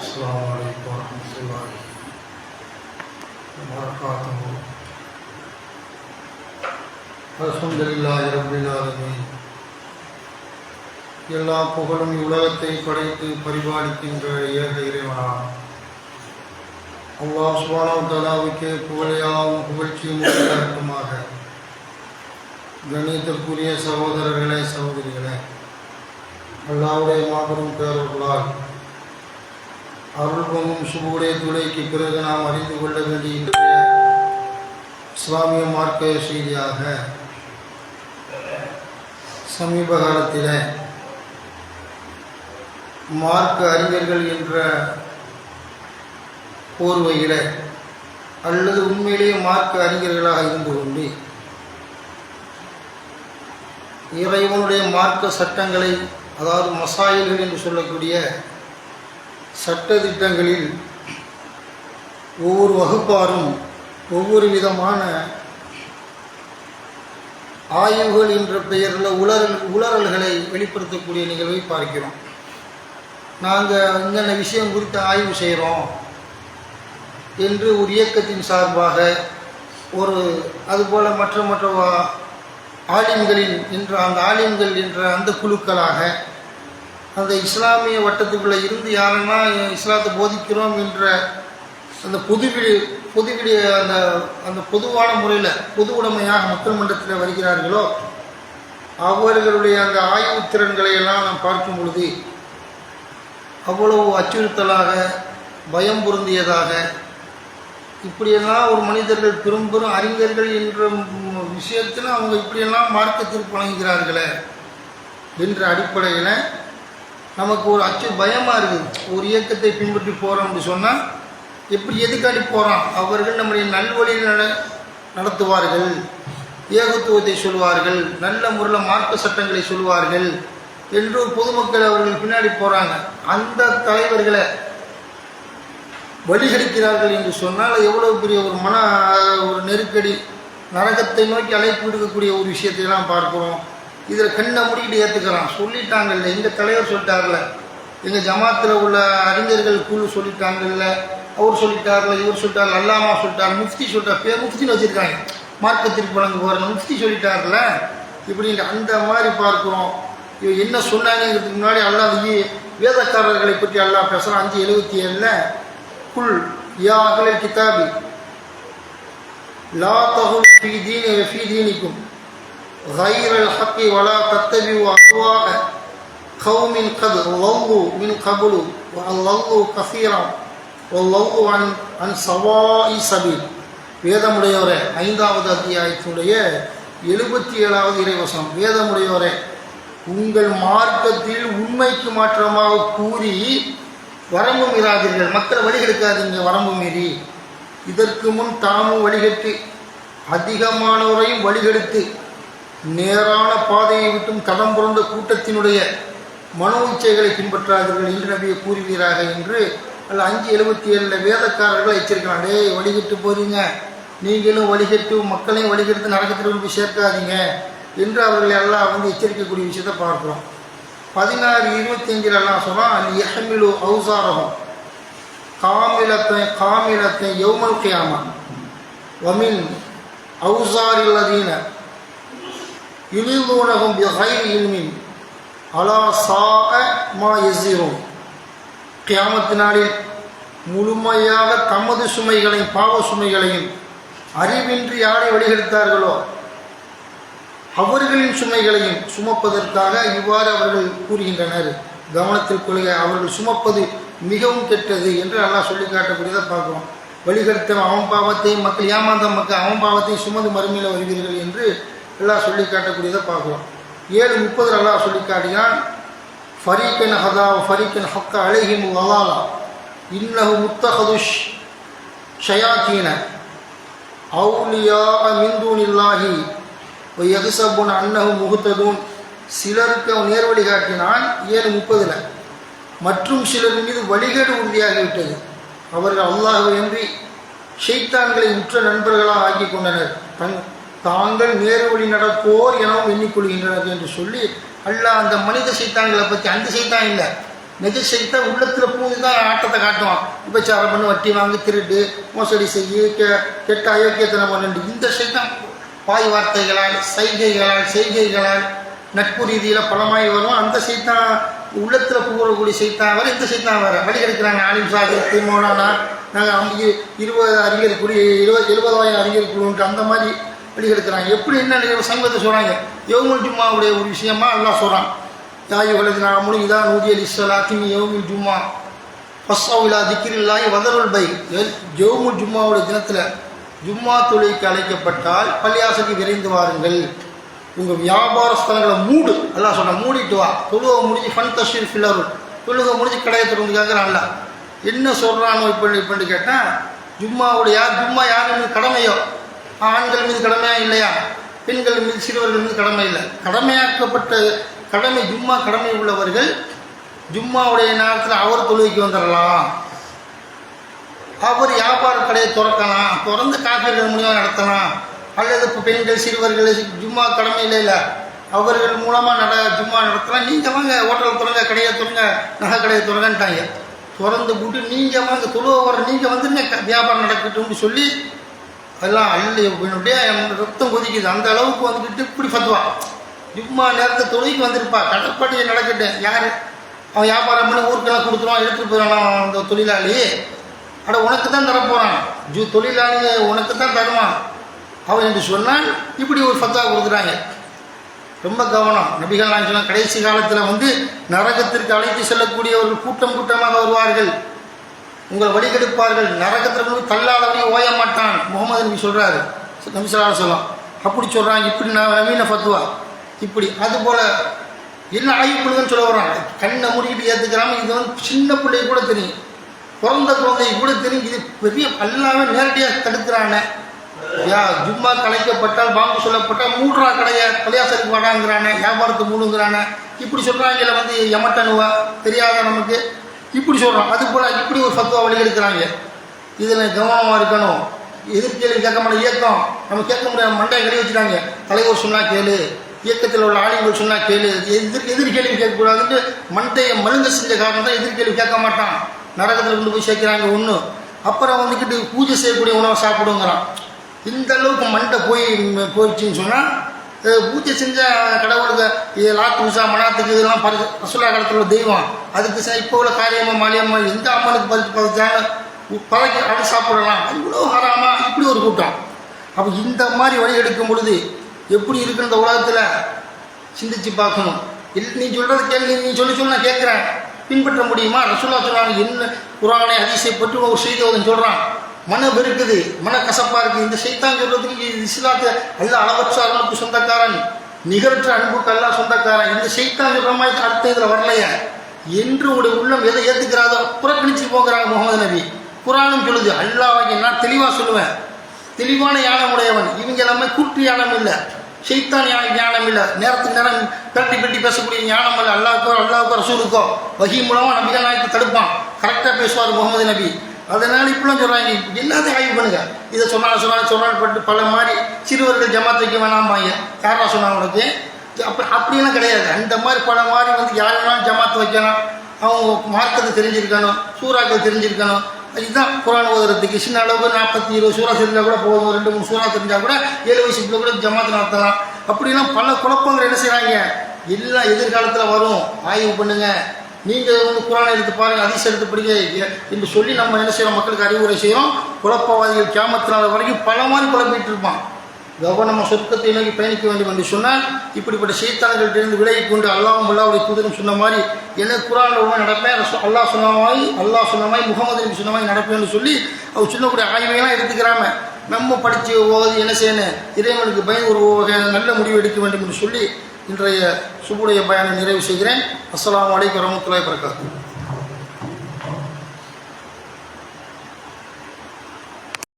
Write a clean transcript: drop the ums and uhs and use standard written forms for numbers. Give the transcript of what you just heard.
السلام عليكم ورحمة الله وبركاته. الحمد لله رب العالمين. எல்லா புகழும் உலகத்தை படைத்து பரிபாலிக்கின்ற ஏக இறைவனாம் அல்லாஹ் சுப்ஹானஹு வ தஆலாவுக்கு புகழையாவும் புகழ்ச்சியும் உண்டாகட்டுமாக. கணிதத்துக்குரிய சகோதரர்களே சகோதரிகளே, அல்லாஹ்வுடைய மாபெரும் பேரருளால் அருள்பொங்கும் சுபுடைய துளைக்கு பிறகு நாம் அறிந்து கொள்ள வேண்டிய இன்றைய இஸ்லாமிய மார்க்க செய்தியாக, சமீப காலத்தில் மார்க்க அறிஞர்கள் என்ற போர்வையில் அல்லது உண்மையிலேயே மார்க்க அறிஞர்களாக இருந்து கொண்டு இறைவனுடைய மார்க்க சட்டங்களை, அதாவது மசாயில்கள் என்று சொல்லக்கூடிய சட்ட திட்டங்களில் ஒவ்வொரு வகுப்பாரும் ஒவ்வொரு விதமான ஆய்வுகள் என்ற பெயரில் உளறல்களை வெளிப்படுத்தக்கூடிய நிகழ்வை பார்க்கிறோம். நாங்கள் இந்த விஷயம் குறித்து ஆய்வு செய்கிறோம் என்று ஒரு இயக்கத்தின் சார்பாக அதுபோல் மற்ற ஆலிம்களின் என்ற அந்த ஆலிம்கள் என்ற அந்த குழுக்களாக அந்த இஸ்லாமிய வட்டத்துக்குள்ளே இருந்து யாருன்னா இஸ்லாத்தை போதிக்கிறோம் என்ற அந்த பொதுவிடைய அந்த பொதுவான முறையில் பொது உடைமையாக மக்கள் மன்றத்தில் வருகிறார்களோ அவர்களுடைய அந்த ஆய்வு திறன்களை எல்லாம் நாம் பார்க்கும் பொழுது அவ்வளவு அச்சுறுத்தலாக, பயம் பொருந்தியதாக, இப்படியெல்லாம் ஒரு மனிதர்கள் பெரும் அறிஞர்கள் என்ற விஷயத்தில் அவங்க இப்படியெல்லாம் மார்க்கத்திற்கு வழங்குகிறார்களே என்ற அடிப்படையில் நமக்கு ஒரு பயமாக இருக்குது. ஒரு இயக்கத்தை பின்பற்றி போகிறோம் அப்படி சொன்னால் எதுக்காடி போகிறோம்? அவர்கள் நம்முடைய நல்வழியில் நடத்துவார்கள், ஏகத்துவத்தை சொல்வார்கள், நல்ல முறையில் மார்க்க சட்டங்களை சொல்வார்கள் என்று பொதுமக்கள் அவர்கள் பின்னாடி போகிறாங்க. அந்த தலைவர்களை வழிகெடுக்கிறார்கள் என்று சொன்னால் எவ்வளோ பெரிய ஒரு நெருக்கடி, நரகத்தை நோக்கி அழைப்பு விடுக்கக்கூடிய ஒரு விஷயத்தையெல்லாம் பார்க்குறோம். இதில் கண்ணை முடிக்கிட்டு ஏற்றுக்கிறான். சொல்லிட்டாங்கல்ல, எங்கள் தலைவர் சொல்லிட்டார்ல, எங்கள் ஜமாத்தில் உள்ள அறிஞர்கள் குழு சொல்லிட்டாங்கல்ல, அவர் சொல்லிட்டார்ல, இவர் சொல்லிட்டார், அல்லாமா சொல்லிட்டார், முஃப்தி சொல்லிட்டார், பேர் முஃப்தின்னு வச்சுருக்காங்க, மார்க்கத்திற்கு வழங்க போகிற முஃப்தி சொல்லிட்டார்ல, இப்படின்ற அந்த மாதிரி பார்க்குறோம். இவ என்ன சொன்னாங்கிறதுக்கு முன்னாடி அல்லாஹ் வேதக்காரர்களை பற்றி அல்லாஹ் பேசுகிறான். 5:77 குல் யா அஹ்லல் கிதாபி லா தகுலு ஃபீ தீனிக்கும் غير الحق ولا تتبعوا أهواء قوم قد ضلوا من قبل وأضلوا كثيرا والله عن سواء السبيل. வேதமுடையோரே, 5வது அத்தியாயத்தினுடைய 77வது இறைவசனம். வேதமுடையோரே, உங்கள் மார்க்கத்தில் உண்மைக்கு மாற்றமாக கூறி வரம்பு மீறாதீர்கள், மக்களை வழிகெடுக்காதீங்க வரம்பு மீறி. இதற்கு முன் தாமும் வழிகெட்டு அதிகமானவரையும் வழிகெடுத்து நேரான பாதையை விட்டும் தடம் புரண்ட கூட்டத்தினுடைய மனோ இச்சைகளை பின்பற்றாதீர்கள் என்று நபியை கூறுவீராக என்று 5:77 வேதக்காரர்கள் எச்சரிக்கிறாங்க. வழிகெட்டு போறீங்க, நீங்களும் வழிகெட்டு மக்களையும் வழிகெடுத்து நரகத்திற்கு போய் சேர்க்காதீங்க என்று அவர்களை எல்லாம் எச்சரிக்கக்கூடிய விஷயத்தை பார்க்கிறோம். 16:25 எல்லாம் சொன்னால் யஹ்மிலு அவுசாரஹும் காமிலத்தை யௌமல் கியாமா வமின் அவுசாரில் லதீன யுலிதூனஹும் பிகைரி இல்மின் அலா சாஅ மா யஸிரூன். கியாமத் நாளில் முழுமையாக தமது சுமைகளையும் பாவ சுமைகளையும் அறிவின்றி யாரை வழிகெடுத்தார்களோ அவர்களின் சுமைகளையும் சுமப்பதற்காக இவ்வாறு அவர்கள் கூறுகின்றனர். கவனத்தில் கொள்க, அவர்கள் சுமப்பது மிகவும் கெட்டது என்று அல்லாஹ் சொல்லி காட்டக்கூடியதை பார்க்கிறோம். வழிகெடுத்தவன் அவன் பாவத்தையும், மக்கள் ஏமாந்த மக்கள் அவன் பாவத்தையும் சுமந்து மறுமையில் வருவீர்கள் என்று எல்லாம் சொல்லி காட்டக்கூடியதை பார்க்குறோம். 7:30 அல்லாஹ் சொல்லி காட்டினான், ஃபரீக்கன் ஹதா ஃபரீக்கன் ஹக்க அலைஹிம் வலாலா இன்னஹு முத்தஹதுஷ் ஷயாத்தீன அவுலியா மின் தூனில்லாஹி வ யஹ்ஸபுன அன்னஹு முஹ்ததூன். சிலருக்கு அவன் நேர்வழி காட்டினான் 7:30. மற்றும் சிலர் மீது வழிகேடு உறுதியாகிவிட்டது. அவர்கள் அல்லாஹ்வை அன்றி ஷைத்தான்களை உற்ற நண்பர்களாக ஆக்கி கொண்டனர். தாங்கள் நேர்வழி நடப்போர் எனவும் எண்ணிக்கொள்கின்றனர் என்று சொல்லி அல்லாஹ் அந்த மனித சைத்தான்களை பற்றி, அந்த சைத்தான் இல்லை, நிஜ சைத்தான் உள்ளத்தில் பூந்து தான் ஆட்டத்தை காட்டுவான். விபச்சாரம் பண்ணு, வட்டி வாங்கி, திருட்டு, மோசடி செய்ய, கெட்ட அயோக்கியத்தனம் பண்ணு. இந்த சைத்தான் வாய் வார்த்தைகளால், செய்கைகளால் நட்பு ரீதியில் பலமாய் வரும். அந்த சைத்தான் உள்ளத்தில் புகழக்கூடிய சைத்தான் வேறு, இந்த சைத்தான் வேறு. வழி கிடைக்கிறாங்க. ஆலிம் சாஹிப் திமோனா நாங்கள் 20 அறிஞர் குழு 70,000 அறிஞர் குழுன்ட்டு அந்த மாதிரி வழி கிடைக்கிறாங்க. எப்படி என்ன சங்கத்தை சொல்கிறாங்க. யௌமுல் ஜும்மாவுடைய ஒரு விஷயமா அல்லாஹ் சொல்கிறான். யாயு வலதினா முனிதா நூதியல் இஸ்லாத்தின் யௌமுல் ஜும்மா ஃபஸ்ஸௌலா திக்ரில்லாஹி வதருல் பை. யௌமுல் ஜும்மாவுடைய தினத்தில் ஜும்மா தொழுகைக்கு அழைக்கப்பட்டால் பள்ளியாசலுக்கு விரைந்து வாருங்கள். உங்கள் வியாபார ஸ்தலங்களை மூடு. அல்லாஹ் சொன்ன மூடிட்டு வா. தொழுகை முடிஞ்சு ஃபன் தஷ்ரீர் ஃபில்லருள், தொழுகை முடிஞ்சு கடையை திறந்துக்காங்க. அல்லா என்ன சொல்கிறானோ இப்படி கேட்டால், ஜும்மாவுடைய ஜும்மா யார் மீது கடமையோ, ஆண்கள் மீது கடமையா இல்லையா, பெண்கள் மீது சிறுவர்கள் மீது கடமை இல்லை. கடமையாக்கப்பட்ட கடமை ஜும்மா கடமை உள்ளவர்கள் ஜும்மாவுடைய நேரத்தில் அவர் தொழுகைக்கு வந்துடலாம். அவர் வியாபார கடையை திறக்கலாம், திறந்து காப்பீர்கள் மூலியமாக நடத்தலாம். அல்லது இப்போ பெண்கள் சிறுவர்கள் ஜும்மா கடமை இல்லை, அவர்கள் மூலமாக ஜும்மா நடத்தலாம். நீங்கள் வாங்க ஹோட்டல் திறங்க, கடையை திறங்க, நகை கடையை திறங்கன்ட்டாங்க. திறந்து போட்டு நீங்கள் வாங்க தொழுவ வர, நீங்கள் வந்துருங்க வியாபாரம் நடக்கட்டும்னு சொல்லி எல்லாம் அப்படியே ரத்தம் கொதிக்குது. அந்த அளவுக்கு வந்துக்கிட்டு இப்படி ஃபத்வா. ஜும்மா நேரத்தை தொழுகைக்கு வந்திருப்பா, கடற்பாட்டியை நடக்கட்டும். யார் அவன் வியாபாரம் பண்ணி ஊருக்கெல்லாம் கொடுத்துருவான், எடுத்துகிட்டு போயிடலாம். அந்த தொழிலாளி அட உனக்கு தான் தரப்போகிறான், தொழிலாளி உனக்கு தான் தருவான் அவன் என்று சொன்னால் இப்படி ஒரு ஃபத்வா கொடுக்குறாங்க. ரொம்ப கவனம். நபிகள் நான் சொன்ன கடைசி காலத்தில் நரகத்திற்கு அழைத்து செல்லக்கூடியவர்கள் கூட்டம் கூட்டமாக வருவார்கள், உங்களை வழிகெடுப்பார்கள், நரகத்தில் தள்ளாதவரையும் ஓய மாட்டான் முகமது நபி சொல்கிறாரு. நபி ஸல்லல்லாஹு அலைஹி வஸல்லம் அப்படி சொல்கிறாங்க. இப்படி நவீன ஃபத்வா இப்படி. அதுபோல் என்ன ஆய்வுக்குழுன்னு சொல்ல வர்றாங்க. கண்ணை மூடிக்கிட்டு ஏற்றுக்கிறாம இது சின்ன பிள்ளைக்கு கூட தெரியும், பிறந்த குழந்தைக்கு கூட தெரியும். இது பெரிய எல்லாமே நேரடியாக தடுக்கிறானே. ஜும்மா கலைக்கப்பட்டால் பாம்பு சொல்லப்பட்டால் மூன்றா கடையை பள்ளியாசலுக்கு வாடாங்கிறானே, வியாபாரத்தை மூணுங்கிறானே. இப்படி சொல்கிறாங்க. எமட்டனுவா தெரியாத நமக்கு இப்படி சொல்கிறோம். அதுபோல் இப்படி ஒரு ஃபத்வா வழி எடுக்கிறாங்க. இதில் கவனமாக இருக்கணும். எதிர்கேள்வி கேட்க மாட்டேன். இயக்கம் நம்ம கேட்க முடியாது, மண்டையை கழுவி வச்சுட்டாங்க. தலைவர் சொன்னால் கேளு, இயக்கத்தில் உள்ள ஆளுங்கள் சொன்னால் கேளு, எதிர்கேள்வி கேட்கக்கூடாதுன்ட்டு மண்டையை மழுங்க செஞ்ச காரணம் தான் எதிர்கேள்வி கேட்க மாட்டான். நரகத்தில் கொண்டு போய் சேர்க்கிறாங்க ஒன்று. அப்புறம் பூஜை செய்யக்கூடிய உணவை சாப்பிடுங்கிறான். இந்த அளவுக்கு மண்டை போயிடுச்சின்னு சொன்னால் பூஜை செஞ்சால் கடவுளுக்கு லாத்து உஷா மனாத்துக்கு இதெல்லாம் ரசூலா காலத்தில் உள்ள தெய்வம், அதுக்கு இப்போ உள்ள காரியம்மா மாலியம்மா எந்த அம்மனுக்கு பதிச்சாலும் பழக்கி அதை சாப்பிடலாம். அது இவ்வளோ ஹராமா இப்படி ஒரு கூட்டம். அப்போ இந்த மாதிரி வழி எடுக்கும் பொழுது எப்படி இருக்குன்னு இந்த உலகத்தில் சிந்திச்சு பார்க்கணும். நீ சொல்கிறது கேள்வி, நீ சொல்லி நான் கேட்குறேன், பின்பற்ற முடியுமா? ரசூலா சொல்கிறாங்க, என்ன குர்ஆனை ஹதீஸை பற்றி ஒரு செய்தி அவன் சொல்கிறான். மன வெறுக்குது, மன கசப்பாக இருக்குது. இந்த சைத்தான் சொல்கிறதுக்கு இஸ்லாத்தை அல்ல அளவற்ற அருளுக்கு சொந்தக்காரன், நிகரற்ற அன்புக்கு அல்லா சொந்தக்காரன். இந்த சைத்தான் சொல்கிற மாதிரி அர்த்தம் இதில் வரலையா என்று உங்களுடைய உள்ளம் எதை ஏற்றுக்கிறாதோ புறக்கணிச்சு போகிறாங்க. முகமது நபி குர்ஆனும் சொல்லுது. அல்லாஹ்வை நான் தெளிவாக சொல்லுவேன், தெளிவான ஞானம் உடையவன். இவங்க எல்லாமே கூட்டு ஞானம் இல்லை, ஷைத்தான் ஞானம் இல்லை, நேரத்துக்கு நேரம் பெட்டி பேசக்கூடிய ஞானம் இல்லை. அல்லாஹ்வுக்கோ ரசூலுக்கோ வஹி மூலமாக நபிகள் நாயகத்தை தடுப்பான். கரெக்டாக பேசுவார் முகமது நபி. அதனால் இப்படிலாம் சொல்கிறாங்க. எல்லாத்தையும் ஆய்வு பண்ணுங்க. இதை சொன்னால் பட்டு பல மாதிரி சிறுவர்கள் ஜமாத் வைக்க வேணாம்பாங்க. யாரா சொன்னாங்க உனக்கு? அப்படியெல்லாம் கிடையாது. அந்த மாதிரி பல மாதிரி யார் வேணாலும் ஜமாத் வைக்கலாம். அவங்க மார்க்கத்தை தெரிஞ்சிருக்கணும், சூறாக்கள் தெரிஞ்சிருக்கணும். இதுதான் குர்ஆன் ஓதுறதுக்கு. சின்ன அளவுக்கு 40-20 சூறா தெரிஞ்சால் கூட போதும். 2-3 சூறா தெரிஞ்சால் கூட 7 வயசுக்குள்ள கூட ஜமாத் நடத்தலாம். அப்படிலாம் பல குழப்பங்கள் என்ன செய்கிறாங்க எல்லாம் எதிர்காலத்தில் வரும். ஆய்வு பண்ணுங்க. நீங்கள் குர்ஆனை எடுத்து பாருங்கள், ஹதீஸ் எடுத்து படிங்க என்று சொல்லி நம்ம என்ன செய்கிறோம், மக்களுக்கு அறிவுரை செய்கிறோம். குழப்பவாதிகள் கியாமத் நாள் வரைக்கும் பல மாதிரி குழப்பிட்டு இருப்பான். கவனமாக சொர்க்கத்தை நோக்கி பயணிக்க வேண்டும் என்று சொன்னால் இப்படிப்பட்ட சைத்தான்களிலிருந்து விலகி கொண்டு அல்லாஹ்வுடைய தூதரும் சொன்ன மாதிரி எனக்கு குர்ஆனில் உண்மை நடப்பேன், அல்லாஹ் சொன்ன மாதிரி முகமது நபி சொன்ன மாதிரி நடப்பேன்னு சொல்லி அவர் சொல்லக்கூடிய ஆய்வையெல்லாம் எடுத்துக்கிறாம நம்ம படித்து ஓதி என்ன செய்யணும், இறைவனுக்கு பயன் ஒரு வகை நல்ல முடிவு எடுக்க வேண்டும் என்று சொல்லி இன்றைய சுபுடைய பயானை நிறைவு செய்கிறேன். அஸ்ஸலாமு அலைக்கும் வரஹ்மத்துல்லாஹி வபரகாத்துஹு.